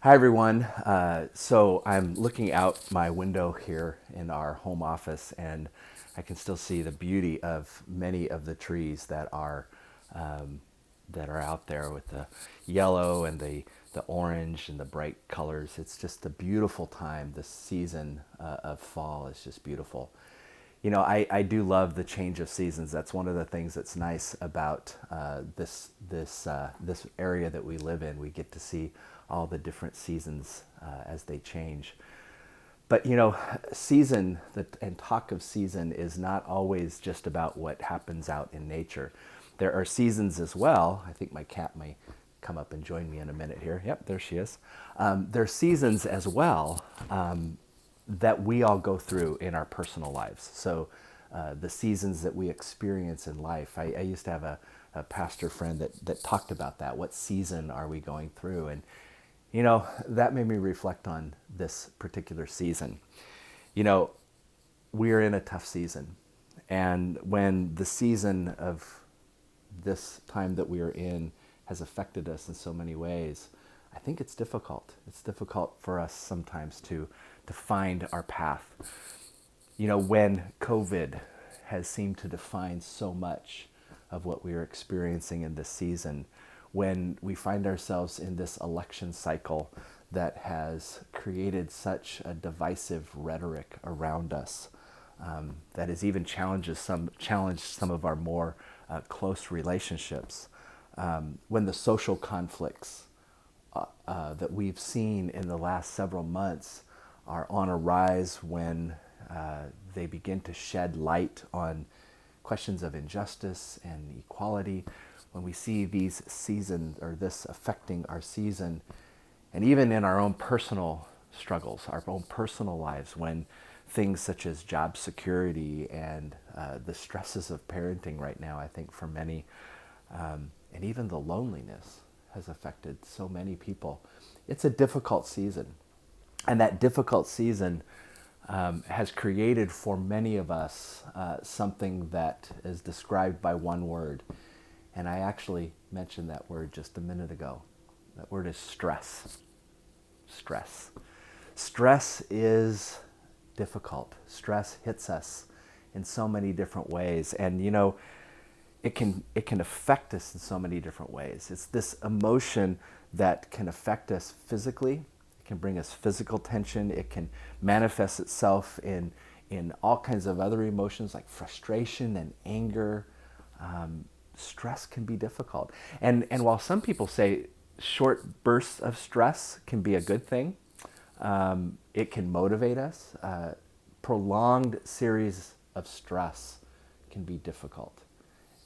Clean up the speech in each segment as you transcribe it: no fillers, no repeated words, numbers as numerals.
Hi, everyone. So I'm looking out my window here in our home office, and I can still see the beauty of many of the trees um, that are out there with the yellow and the orange and the bright colors. It's just a beautiful time. This season of fall is just beautiful. I do love the change of seasons. That's one of the things that's nice about this area that we live in. We get to see all the different seasons as they change. But season and talk of season is not always just about what happens out in nature. There are seasons as well. I think my cat may come up and join me in a minute here. Yep, there she is. There are seasons as well that we all go through in our personal lives. So the seasons that we experience in life. I used to have a pastor friend that talked about that. What season are we going through? And that made me reflect on this particular season. You know, we are in a tough season. And when the season of this time that we are in has affected us in so many ways, I think it's difficult. It's difficult for us sometimes to find our path. When COVID has seemed to define so much of what we are experiencing in this season, when we find ourselves in this election cycle that has created such a divisive rhetoric around us, that has even challenged some of our more close relationships, when the social conflicts that we've seen in the last several months are on a rise, when they begin to shed light on questions of injustice and equality, when we see these seasons or this affecting our season, and even in our own personal struggles, our own personal lives, when things such as job security and the stresses of parenting right now, I think for many, and even the loneliness has affected so many people. It's a difficult season. And that difficult season has created for many of us something that is described by one word. And I actually mentioned that word just a minute ago. That word is stress. Stress. Stress is difficult. Stress hits us in so many different ways. And it can affect us in so many different ways. It's this emotion that can affect us physically. It can bring us physical tension. It can manifest itself in all kinds of other emotions like frustration and anger. Stress can be difficult. And while some people say short bursts of stress can be a good thing, it can motivate us. Prolonged series of stress can be difficult.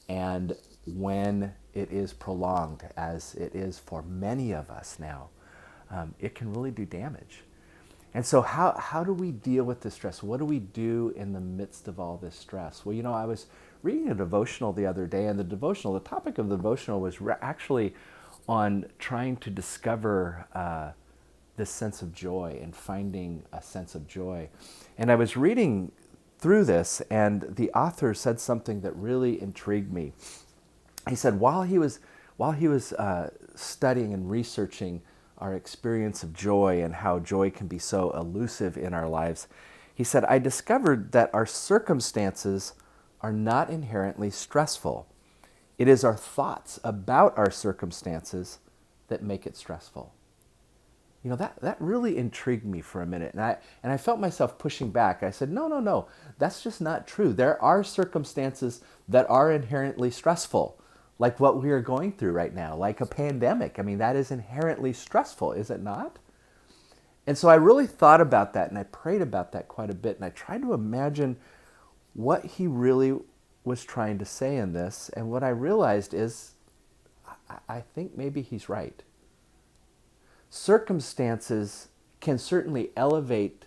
And when it is prolonged, as it is for many of us now, it can really do damage. And so how do we deal with this stress? What do we do in the midst of all this stress? Well, I was reading a devotional the other day, and the topic of the devotional was actually on trying to discover this sense of joy and finding a sense of joy. And I was reading through this, and the author said something that really intrigued me. He said while he was studying and researching our experience of joy and how joy can be so elusive in our lives, he said, I discovered that our circumstances are not inherently stressful. It is our thoughts about our circumstances that make it stressful. That really intrigued me for a minute. And I felt myself pushing back. I said, no, that's just not true. There are circumstances that are inherently stressful, like what we are going through right now, like a pandemic. I mean, that is inherently stressful, is it not? And so I really thought about that, and I prayed about that quite a bit, and I tried to imagine what he really was trying to say in this. And what I realized is, I think maybe he's right. Circumstances can certainly elevate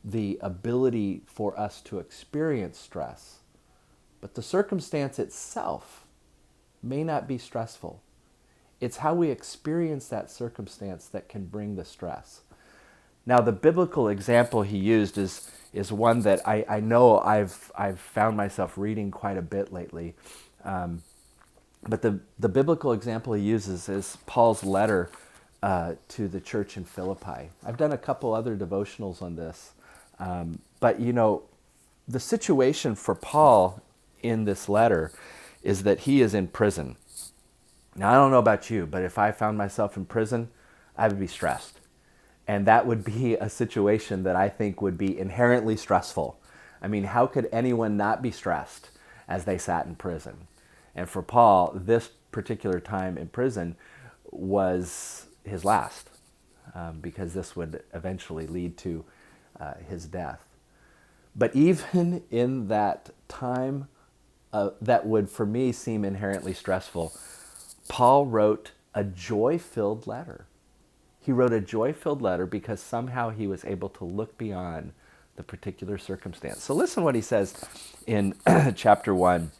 the ability for us to experience stress, but the circumstance itself may not be stressful. It's how we experience that circumstance that can bring the stress. Now, the biblical example he used is one that I know I've found myself reading quite a bit lately. But the biblical example he uses is Paul's letter to the church in Philippi. I've done a couple other devotionals on this. But, you know, the situation for Paul in this letter is that he is in prison. Now, I don't know about you, but if I found myself in prison, I would be stressed. And that would be a situation that I think would be inherently stressful. I mean, how could anyone not be stressed as they sat in prison? And for Paul, this particular time in prison was his last, because this would eventually lead to his death. But even in that time that would, for me, seem inherently stressful, Paul wrote a joy-filled letter. He wrote a joy-filled letter because somehow he was able to look beyond the particular circumstance. So listen what he says in chapter 1,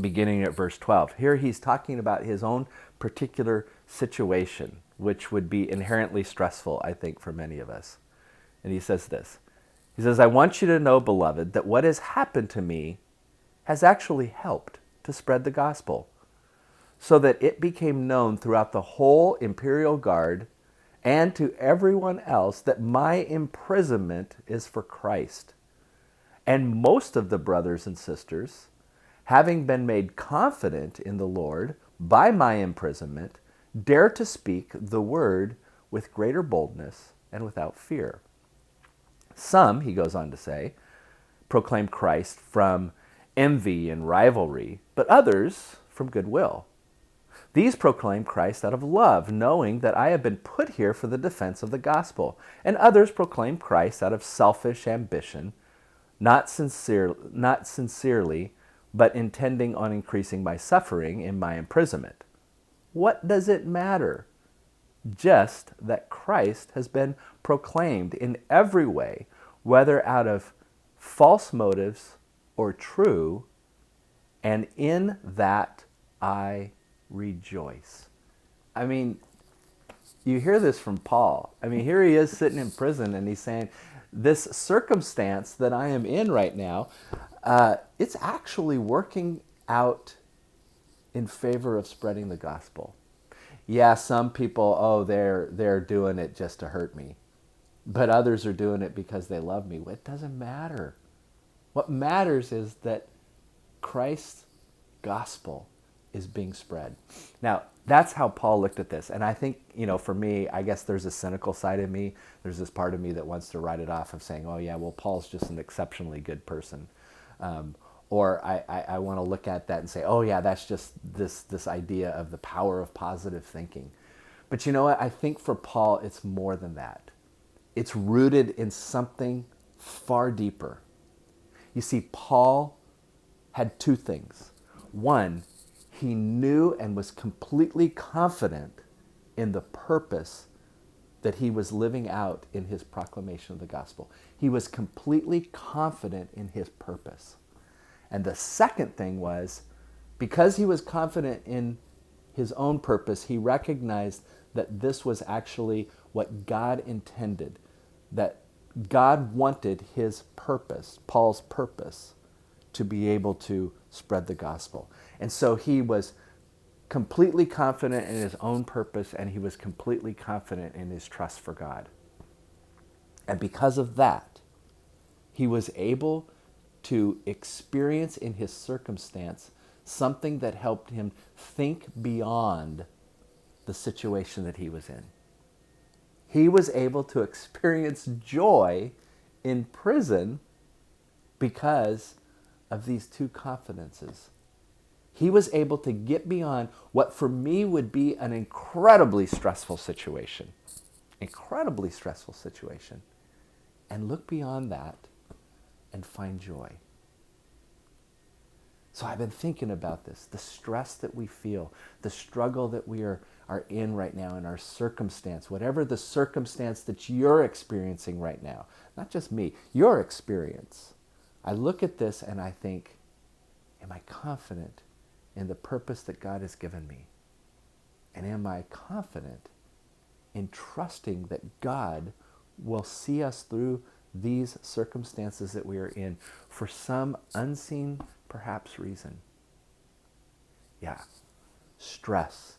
beginning at verse 12. Here he's talking about his own particular situation, which would be inherently stressful, I think, for many of us. And he says this. He says, I want you to know, beloved, that what has happened to me has actually helped to spread the gospel, so that it became known throughout the whole imperial guard and to everyone else that my imprisonment is for Christ. And most of the brothers and sisters, having been made confident in the Lord by my imprisonment, dare to speak the word with greater boldness and without fear. Some, he goes on to say, proclaim Christ from envy and rivalry, but others from goodwill. These proclaim Christ out of love, knowing that I have been put here for the defense of the gospel. And others proclaim Christ out of selfish ambition, not sincerely, but intending on increasing my suffering in my imprisonment. What does it matter? Just that Christ has been proclaimed in every way, whether out of false motives or true, and in that I rejoice. I mean, you hear this from Paul. I mean, here he is sitting in prison and he's saying, this circumstance that I am in right now, it's actually working out in favor of spreading the gospel. Yeah, some people, they're doing it just to hurt me. But others are doing it because they love me. It doesn't matter. What matters is that Christ's gospel is being spread. Now, that's how Paul looked at this. And I think, for me, I guess there's a cynical side of me. There's this part of me that wants to write it off of saying, oh yeah, well, Paul's just an exceptionally good person. Or I want to look at that and say, oh yeah, that's just this idea of the power of positive thinking. But you know what? I think for Paul, it's more than that. It's rooted in something far deeper. You see, Paul had two things. One, he knew and was completely confident in the purpose that he was living out in his proclamation of the gospel. He was completely confident in his purpose. And the second thing was, because he was confident in his own purpose, he recognized that this was actually what God intended, that God wanted his purpose, Paul's purpose, to be able to spread the gospel. And so he was completely confident in his own purpose, and he was completely confident in his trust for God. And because of that, he was able to experience in his circumstance something that helped him think beyond the situation that he was in. He was able to experience joy in prison because of these two confidences. He was able to get beyond what for me would be an incredibly stressful situation, and look beyond that and find joy. So I've been thinking about this, the stress that we feel, the struggle that we are in right now in our circumstance, whatever the circumstance that you're experiencing right now, not just me, your experience. I look at this and I think, am I confident in the purpose that God has given me? And am I confident in trusting that God will see us through these circumstances that we are in for some unseen, perhaps, reason? Yeah, stress,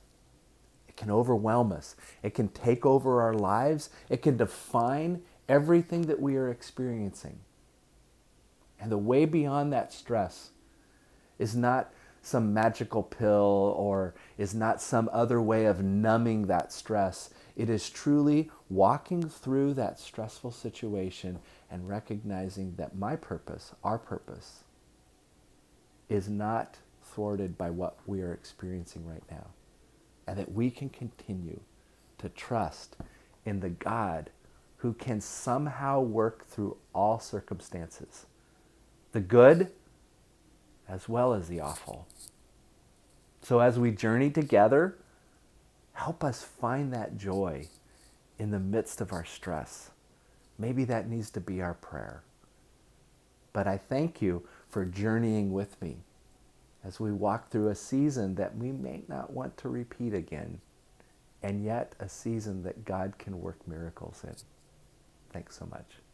can overwhelm us. It can take over our lives. It can define everything that we are experiencing. And the way beyond that stress is not some magical pill or is not some other way of numbing that stress. It is truly walking through that stressful situation and recognizing that my purpose, our purpose, is not thwarted by what we are experiencing right now. And that we can continue to trust in the God who can somehow work through all circumstances, the good as well as the awful. So as we journey together, help us find that joy in the midst of our stress. Maybe that needs to be our prayer. But I thank you for journeying with me as we walk through a season that we may not want to repeat again, and yet a season that God can work miracles in. Thanks so much.